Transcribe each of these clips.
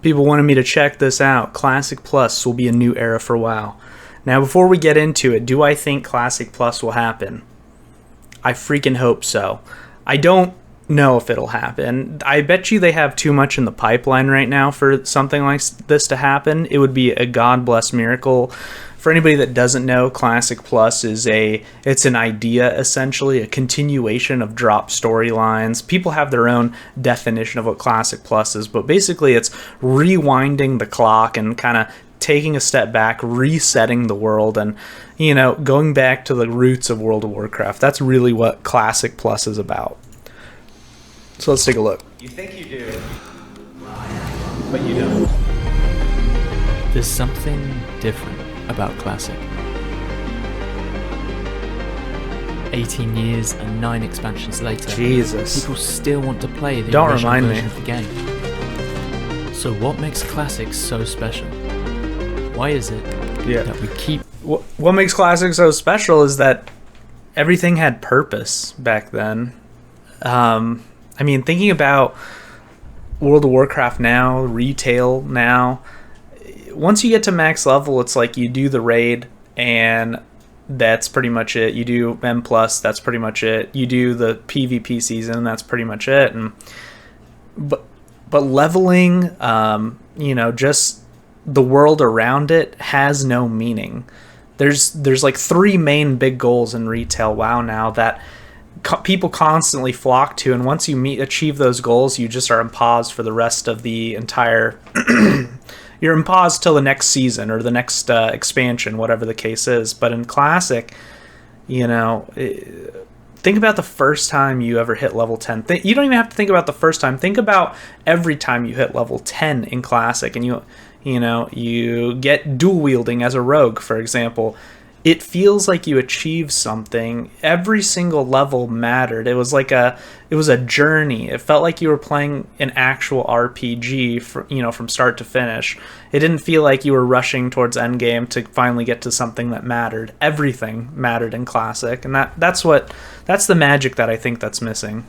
People wanted me to check this out. Classic Plus will be a new era for WoW. Now, before we get into it, do I think Classic Plus will happen? I freaking hope so. I don't know if it'll happen. I bet you they have too much in the pipeline right now for something like this to happen. It would be a God-blessed miracle. For anybody that doesn't know, Classic Plus it's an idea, essentially, a continuation of drop storylines. People have their own definition of what Classic Plus is, but basically it's rewinding the clock and kind of taking a step back, resetting the world, and, you know, going back to the roots of World of Warcraft. That's really what Classic Plus is about. So let's take a look. You think you do, but you don't. There's something different about Classic. 18 years and 9 expansions later, Jesus. people still want to play the Don't original remind me. version of the game. So what makes Classic so special? Why is it that we keep... What makes Classic so special is that everything had purpose back then. I mean, thinking about World of Warcraft now, retail now, once you get to max level, it's like you do the raid and that's pretty much it. You do M+, that's pretty much it. You do the PvP season, that's pretty much it. But leveling, you know, just the world around it has no meaning. There's like 3 main big goals in retail WoW now that people constantly flock to, and once you achieve those goals, you just are in pause for the rest of the entire you're in pause till the next season or the next expansion, whatever the case is. But in Classic, you know, think about the first time you ever hit level 10. You don't even have to think about the first time. Think about every time you hit level 10 in Classic, and you get dual wielding as a rogue, for example. It feels like you achieved something. Every single level mattered. It was a journey. It felt like you were playing an actual RPG from start to finish. It didn't feel like you were rushing towards endgame to finally get to something that mattered. Everything mattered in Classic, and that's the magic that I think that's missing.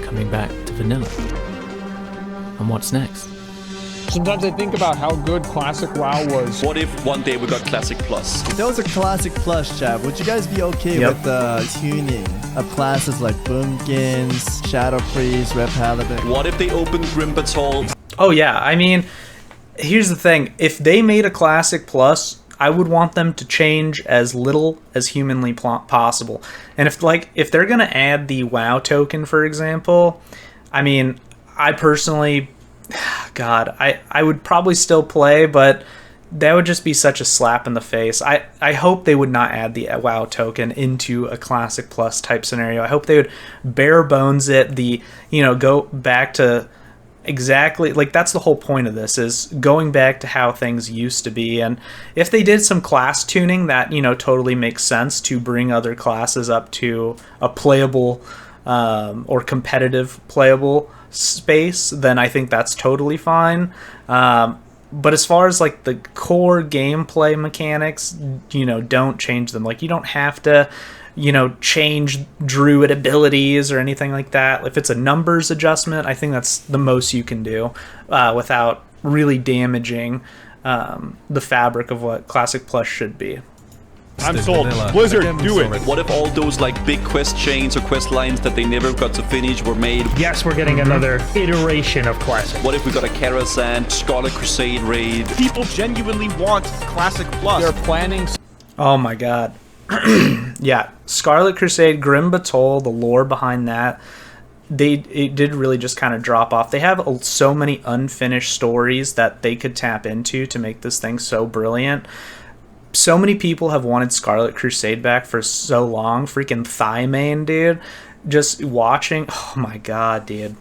Coming back to vanilla. And what's next? Sometimes I think about how good Classic WoW was. What if one day we got Classic Plus? If there was a Classic Plus, chat, would you guys be okay with the tuning of classes like Boomkins, Shadow Priest, Red Paladin? What if they opened Grim Patrol? Oh yeah, I mean, here's the thing. If they made a Classic Plus, I would want them to change as little as humanly possible. And if they're gonna add the WoW token, for example, I mean, I personally, God, I would probably still play, but that would just be such a slap in the face. I hope they would not add the WoW token into a Classic Plus type scenario. I hope they would bare bones it, go back to exactly, like, that's the whole point of this, is going back to how things used to be. And if they did some class tuning, that, totally makes sense to bring other classes up to a playable or competitive playable space, then I think that's totally fine. But as far as like the core gameplay mechanics, don't change them. Like, you don't have to change druid abilities or anything like that. If it's a numbers adjustment, I think that's the most you can do without really damaging the fabric of what Classic Plus should be. I'm sold. Blizzard, do it. What if all those like big quest chains or quest lines that they never got to finish were made? Yes, we're getting another iteration of Classic. What if we got a Karazhan, Scarlet Crusade raid? People genuinely want Classic Plus. They're planning. Oh my god. Yeah, Scarlet Crusade, Grim Batol, the lore behind that, it did really just kind of drop off. They have so many unfinished stories that they could tap into to make this thing so brilliant. So many people have wanted Scarlet Crusade back for so long. Freaking Thigh Main, dude. Just watching. Oh my god, dude.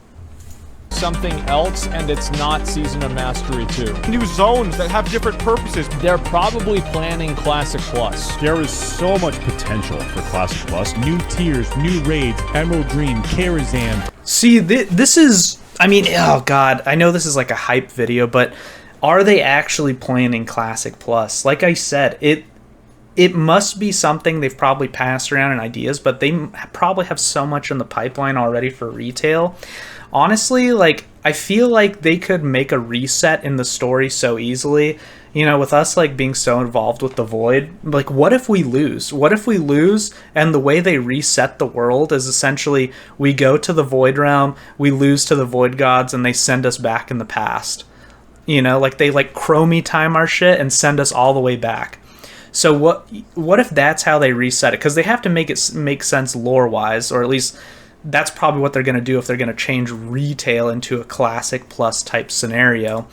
Something else, and it's not Season of Mastery 2. New zones that have different purposes. They're probably planning Classic Plus. There is so much potential for Classic Plus. New tiers, new raids, Emerald Dream, Karazhan. See, this is... I mean, oh god. I know this is like a hype video, but... are they actually planning Classic Plus? Like I said, it must be something they've probably passed around in ideas, but they probably have so much in the pipeline already for retail. honestly, like, I feel like they could make a reset in the story so easily. You know, with us, like, being so involved with the Void, like, what if we lose? What if we lose, and the way they reset the world is essentially we go to the Void Realm, we lose to the Void Gods, and they send us back in the past. You know, like, they, like, chromie time our shit and send us all the way back. So what if that's how they reset it? Because they have to make it make sense lore-wise, or at least that's probably what they're going to do if they're going to change retail into a Classic Plus type scenario.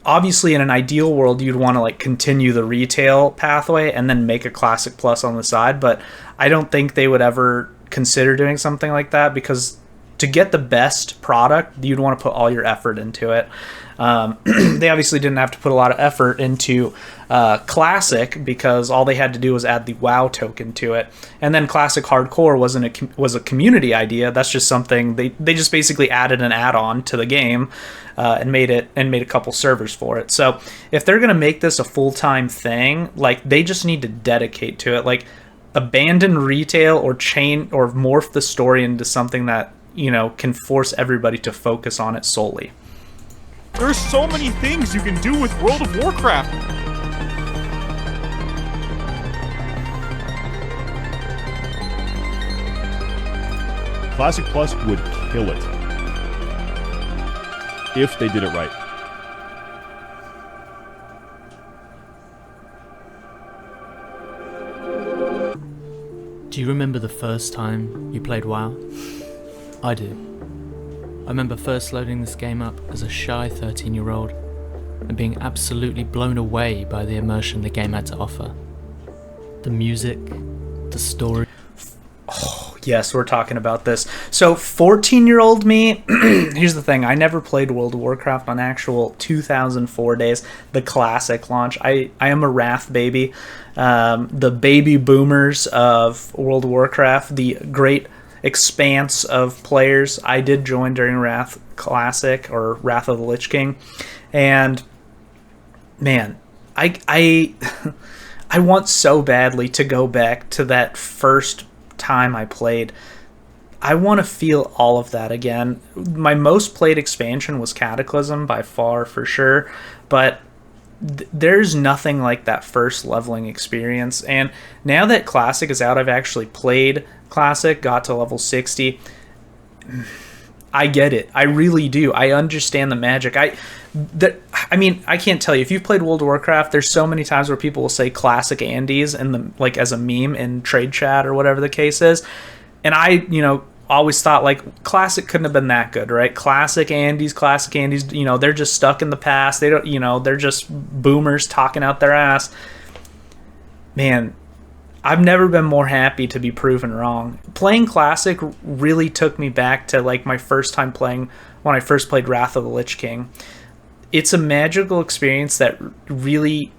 Obviously, in an ideal world, you'd want to, like, continue the retail pathway and then make a Classic Plus on the side, but I don't think they would ever consider doing something like that, because to get the best product, you'd want to put all your effort into it. They obviously didn't have to put a lot of effort into Classic, because all they had to do was add the WoW token to it. And then Classic Hardcore was a community idea. That's just something they just basically added an add-on to the game and made a couple servers for it. So if they're gonna make this a full-time thing, like, they just need to dedicate to it. Like, abandon retail or morph the story into something that, you know, can force everybody to focus on it solely. There's so many things you can do with World of Warcraft. Classic Plus would kill it if they did it right. Do you remember the first time you played WoW? I do. I remember first loading this game up as a shy 13-year-old and being absolutely blown away by the immersion the game had to offer. The music, the story. Oh, yes, we're talking about this. So 14-year-old me, here's the thing, I never played World of Warcraft on actual 2004 days, the classic launch. I am a Wrath baby. The baby boomers of World of Warcraft, the great expanse of players. I did join during Wrath Classic, or Wrath of the Lich King, and man, I I want so badly to go back to that first time I played. I want to feel all of that again. My most played expansion was Cataclysm by far, for sure, but there's nothing like that first leveling experience. And now that Classic is out, I've actually played Classic, got to level 60. I get it. I really do. I understand the magic. I mean, I can't tell you. If you've played World of Warcraft, there's so many times where people will say Classic Andes and like as a meme in trade chat or whatever the case is. And I, always thought, like, Classic couldn't have been that good, right? Classic Andes, they're just stuck in the past. They don't, they're just boomers talking out their ass. Man, I've never been more happy to be proven wrong. Playing Classic really took me back to, like, my first time playing when I first played Wrath of the Lich King. It's a magical experience that really,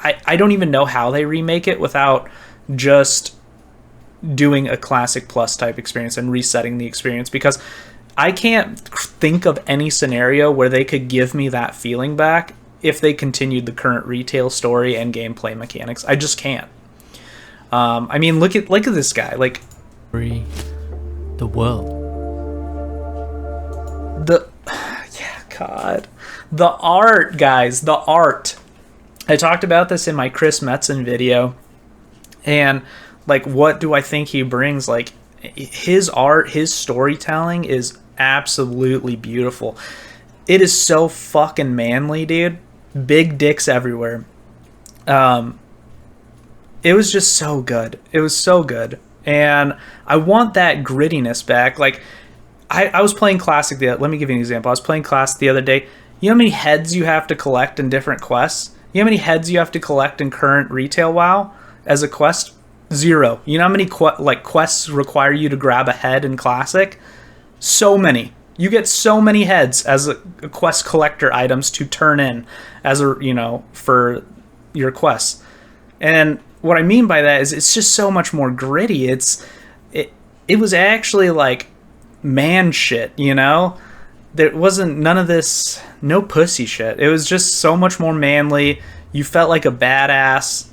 I don't even know how they remake it without just doing a Classic Plus type experience and resetting the experience, because I can't think of any scenario where they could give me that feeling back if they continued the current retail story and gameplay mechanics. I just can't. I mean, look at this guy. Like, the world. God, the art, guys, the art. I talked about this in my Chris Metzen video, and like, what do I think he brings? Like, his art, his storytelling is absolutely beautiful. It is so fucking manly, dude. Big dicks everywhere. It was just so good. It was so good. And I want that grittiness back. Like, I was playing Classic. Let me give you an example. I was playing Classic the other day. You know how many heads you have to collect in different quests? You know how many heads you have to collect in current retail WoW as a quest? 0. You know how many quests require you to grab a head in Classic? So many. You get so many heads as a quest collector items to turn in as a, for your quests. And what I mean by that is it's just so much more gritty. It was actually like man shit, There wasn't none of this, no pussy shit. It was just so much more manly. You felt like a badass,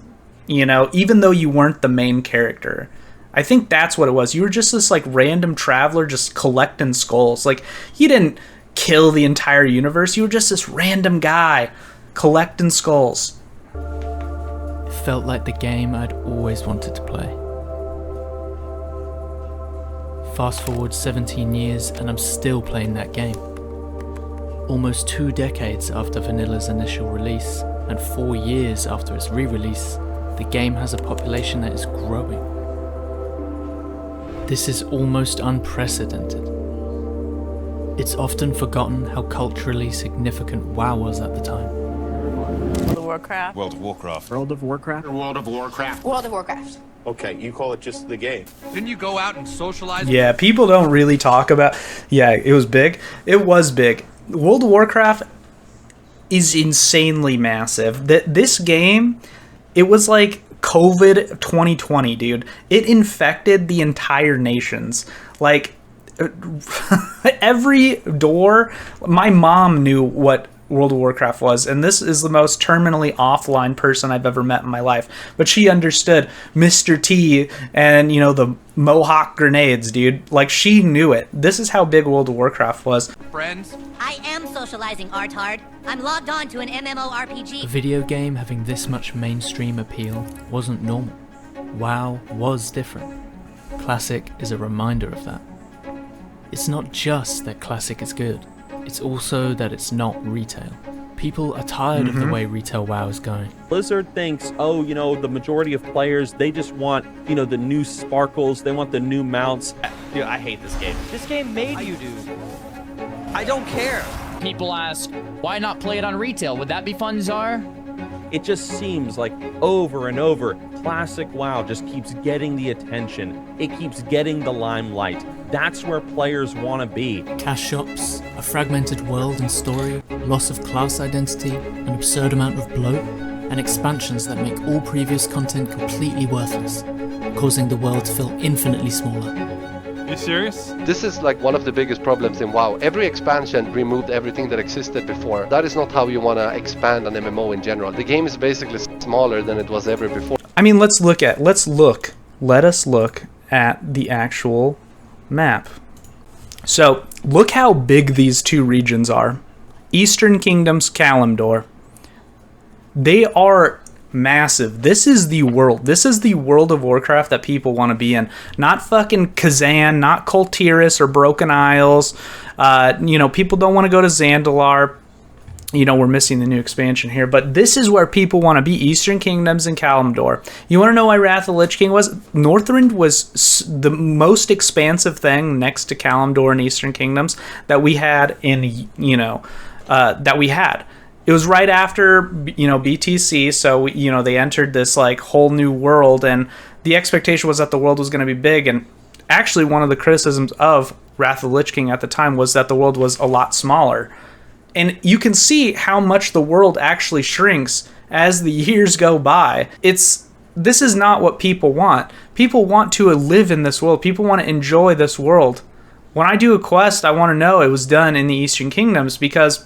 even though you weren't the main character. I think that's what it was. You were just this like random traveler just collecting skulls. Like, you didn't kill the entire universe. You were just this random guy collecting skulls. It felt like the game I'd always wanted to play. Fast forward 17 years and I'm still playing that game. Almost 2 decades after Vanilla's initial release, and 4 years after its re-release, the game has a population that is growing. This is almost unprecedented. It's often forgotten how culturally significant WoW was at the time. World of Warcraft. World of Warcraft. World of Warcraft. World of Warcraft. World of Warcraft. Okay, you call it just the game. Didn't you go out and socialize? Yeah, people don't really talk about... Yeah, it was big. It was big. World of Warcraft is insanely massive. This game, it was like COVID 2020, dude. It infected the entire nations. Like, every door... My mom knew what World of Warcraft was, and this is the most terminally offline person I've ever met in my life. But she understood Mr. T and, you know, the Mohawk grenades, dude. Like, she knew it. This is how big World of Warcraft was. Friends? I am socializing, Artard. I'm logged on to an MMORPG. A video game having this much mainstream appeal wasn't normal. WoW was different. Classic is a reminder of that. It's not just that Classic is good. It's also that it's not retail. People are tired of the way retail WoW is going. Blizzard thinks, oh, you know, the majority of players, they just want, you know, the new sparkles, they want the new mounts. Dude, I hate this game. This game made you, dude. I don't care. People ask, why not play it on retail? Would that be fun, Czar? It just seems like over and over, Classic WoW just keeps getting the attention. It keeps getting the limelight. That's where players want to be. Cash shops, a fragmented world and story, loss of class identity, an absurd amount of bloat, and expansions that make all previous content completely worthless, causing the world to feel infinitely smaller. You serious? This is like one of the biggest problems in WoW. Every expansion removed everything that existed before. That is not how you want to expand an MMO in general. The game is basically smaller than it was ever before. I mean, let us look at the actual map. So, look how big these two regions are. Eastern Kingdom's Kalimdor. They are massive. This is the world. This is the World of Warcraft that people want to be in. Not fucking Kazan, not Kul Tiras or Broken Isles. You know, people don't want to go to Zandalar. You know, we're missing the new expansion here, but this is where people want to be. Eastern Kingdoms and Kalimdor. You want to know why Wrath of the Lich King was? Northrend was the most expansive thing next to Kalimdor and Eastern Kingdoms that we had in, you know, that we had. It was right after, you know, BTC, so, you know, they entered this, like, whole new world, and the expectation was that the world was going to be big, and actually one of the criticisms of Wrath of the Lich King at the time was that the world was a lot smaller. And you can see how much the world actually shrinks as the years go by. This is not what people want. People want to live in this world. People want to enjoy this world. When I do a quest, I want to know it was done in the Eastern Kingdoms, because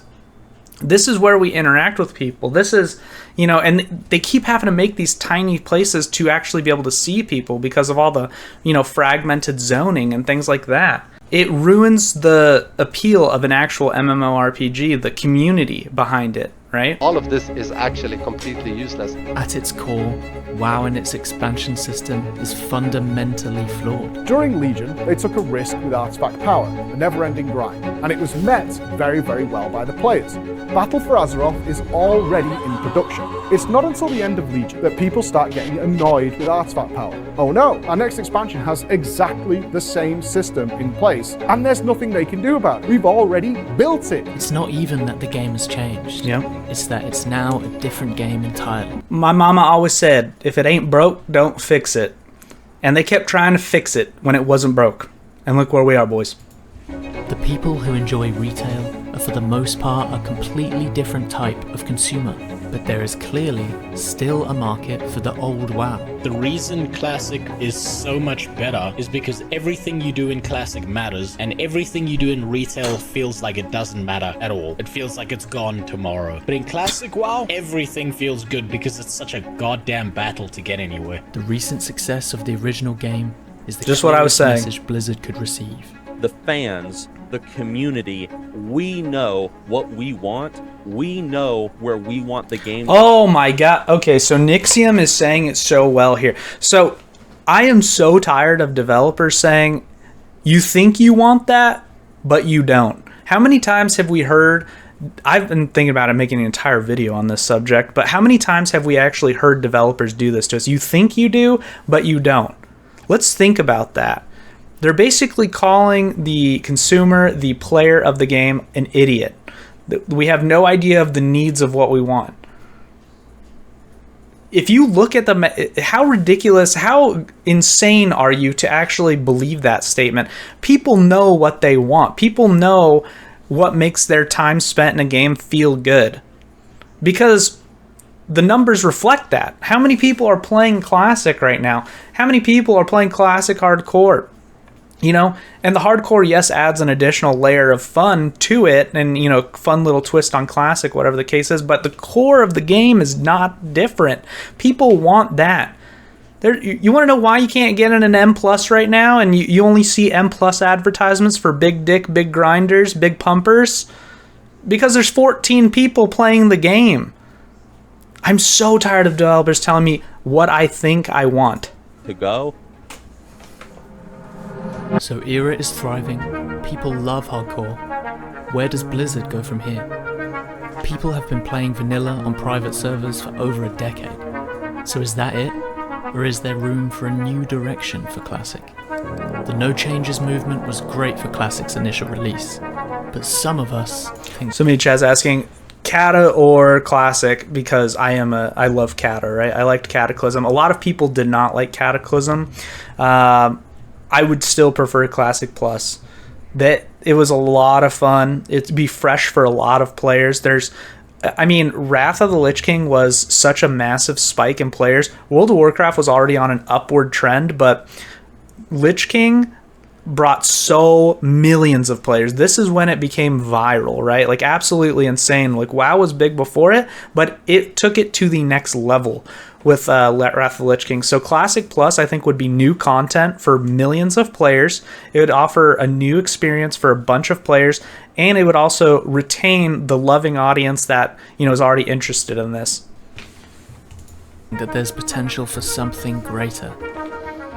this is where we interact with people. This is, you know, and they keep having to make these tiny places to actually be able to see people because of all the, you know, fragmented zoning and things like that. It ruins the appeal of an actual MMORPG, the community behind it, right? All of this is actually completely useless. At its core, WoW and its expansion system is fundamentally flawed. During Legion, they took a risk with artifact power, a never-ending grind, and it was met very, very well by the players. Battle for Azeroth is already in production. It's not until the end of Legion that people start getting annoyed with artifact power. Oh no, our next expansion has exactly the same system in place, and there's nothing they can do about it. We've already built it. It's not even that the game has changed. Yep. It's that it's now a different game entirely. My mama always said, if it ain't broke, don't fix it. And they kept trying to fix it when it wasn't broke. And look where we are, boys. The people who enjoy retail are for the most part a completely different type of consumer. But there is clearly still a market for the old WoW. The reason Classic is so much better is because everything you do in Classic matters, and everything you do in retail feels like it doesn't matter at all. It feels like it's gone tomorrow. But in Classic WoW, everything feels good because it's such a goddamn battle to get anywhere. The recent success of the original game is the just what I was clearest saying. message Blizzard could receive. The fans, the community, we know what we want. We know where we want the game. Oh my god. Okay, so Nixium is saying it so well here. So I am so tired of developers saying, you think you want that, but you don't. How many times have we heard, I've been thinking about it, making an entire video on this subject, but how many times have we actually heard developers do this to us? You think you do, but you don't. Let's think about that. They're basically calling the consumer, the player of the game, an idiot. We have no idea of the needs of what we want. If you look at how ridiculous, how insane are you to actually believe that statement? People know what they want. People know what makes their time spent in a game feel good. Because the numbers reflect that. How many people are playing Classic right now? How many people are playing Classic Hardcore? You know, and the hardcore, yes, adds an additional layer of fun to it and, you know, fun little twist on Classic, whatever the case is, but the core of the game is not different. People want that. You want to know why you can't get in an M Plus right now and you only see M Plus advertisements for big dick, big grinders, big pumpers? Because there's 14 people playing the game. I'm so tired of developers telling me what I think I want. To go. So Era is thriving, people love hardcore. Where does Blizzard go from here? People have been playing vanilla on private servers for over a decade. So is that it? Or is there room for a new direction for Classic? The No Changes movement was great for Classic's initial release, but some of us think... Somebody in chat's asking, Kata or Classic, because I love Kata, right? I liked Cataclysm. A lot of people did not like Cataclysm. I would still prefer Classic Plus. That it was a lot of fun. It'd be fresh for a lot of players. Wrath of the Lich King was such a massive spike in players. World of Warcraft was already on an upward trend, but Lich King brought so millions of players. This is when it became viral, right? Like absolutely insane. Like WoW was big before it, but it took it to the next level with Wrath of the Lich King. So Classic Plus, I think, would be new content for millions of players. It would offer a new experience for a bunch of players, and it would also retain the loving audience that, you know, is already interested in this. That there's potential for something greater.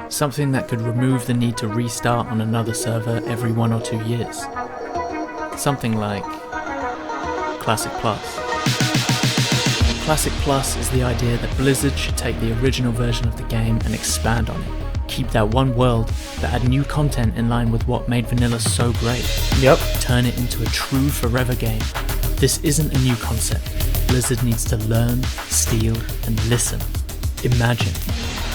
Something that could remove the need to restart on another server every 1 or 2 years. Something like Classic Plus. Classic Plus is the idea that Blizzard should take the original version of the game and expand on it. Keep that one world that had new content in line with what made vanilla so great. Yep. Turn it into a true forever game. This isn't a new concept. Blizzard needs to learn, steal, and listen. Imagine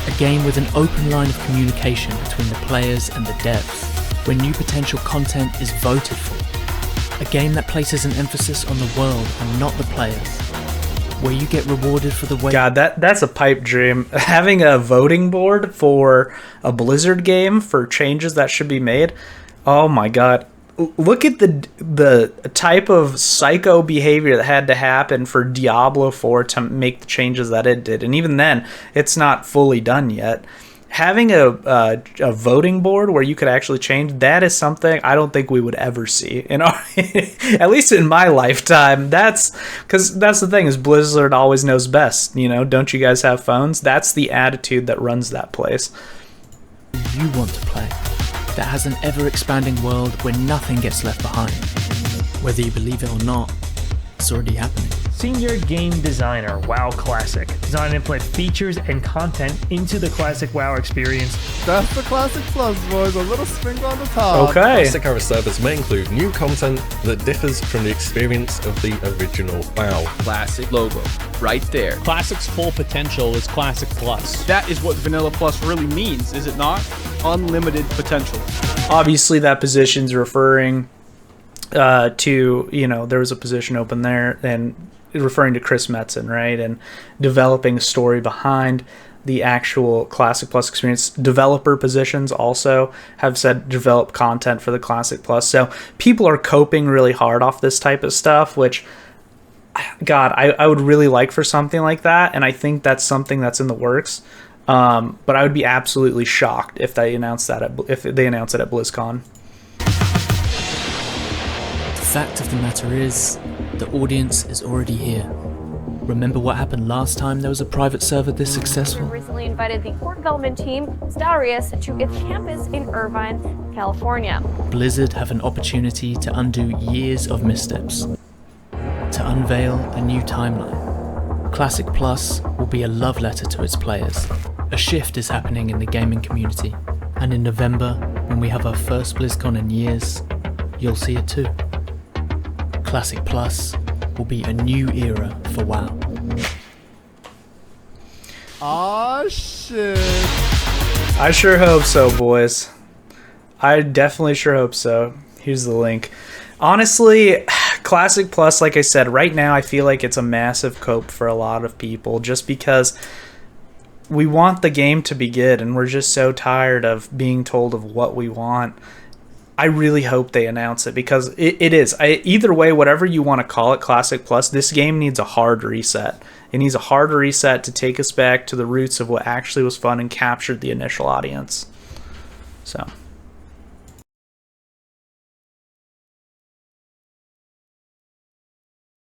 a game with an open line of communication between the players and the devs, where new potential content is voted for. A game that places an emphasis on the world and not the players, where you get rewarded for the way... God, that's a pipe dream. Having a voting board for a Blizzard game for changes that should be made. Oh my god. Look at the type of psycho behavior that had to happen for Diablo 4 to make the changes that it did. And even then, it's not fully done yet. Having a voting board where you could actually change, that is something I don't think we would ever see in our, at least in my lifetime. Because that's the thing, is Blizzard always knows best. You know, don't you guys have phones? That's the attitude that runs that place. You want to play. That has an ever-expanding world where nothing gets left behind. Whether you believe it or not, it's already happening. Senior Game Designer, WoW Classic. Design and implement features and content into the Classic WoW experience. That's the Classic Plus, boys. A little sprinkle on the top. Okay. Classic era servers may include new content that differs from the experience of the original WoW. Classic logo, right there. Classic's full potential is Classic Plus. That is what Vanilla Plus really means, is it not? Unlimited potential. Obviously, that position's referring to, you know, there was a position open there, and referring to Chris Metzen, right? And developing a story behind the actual Classic Plus experience. Developer positions also have said develop content for the Classic Plus. So people are coping really hard off this type of stuff, which, God, I would really like for something like that. And I think that's something that's in the works. But I would be absolutely shocked if they announce it at BlizzCon. The fact of the matter is, the audience is already here. Remember what happened last time there was a private server this successful? Recently invited the core development team, Starius, to its campus in Irvine, California. Blizzard have an opportunity to undo years of missteps, to unveil a new timeline. Classic Plus will be a love letter to its players. A shift is happening in the gaming community, and in November, when we have our first BlizzCon in years, you'll see it too. Classic Plus will be a new era for WoW. Aw, shit. I sure hope so, boys. I definitely sure hope so. Here's the link. Honestly, Classic Plus, like I said, right now I feel like it's a massive cope for a lot of people just because we want the game to be good and we're just so tired of being told of what we want. I really hope they announce it because it is. Either way, whatever you want to call it, Classic Plus, this game needs a hard reset. It needs a hard reset to take us back to the roots of what actually was fun and captured the initial audience. So...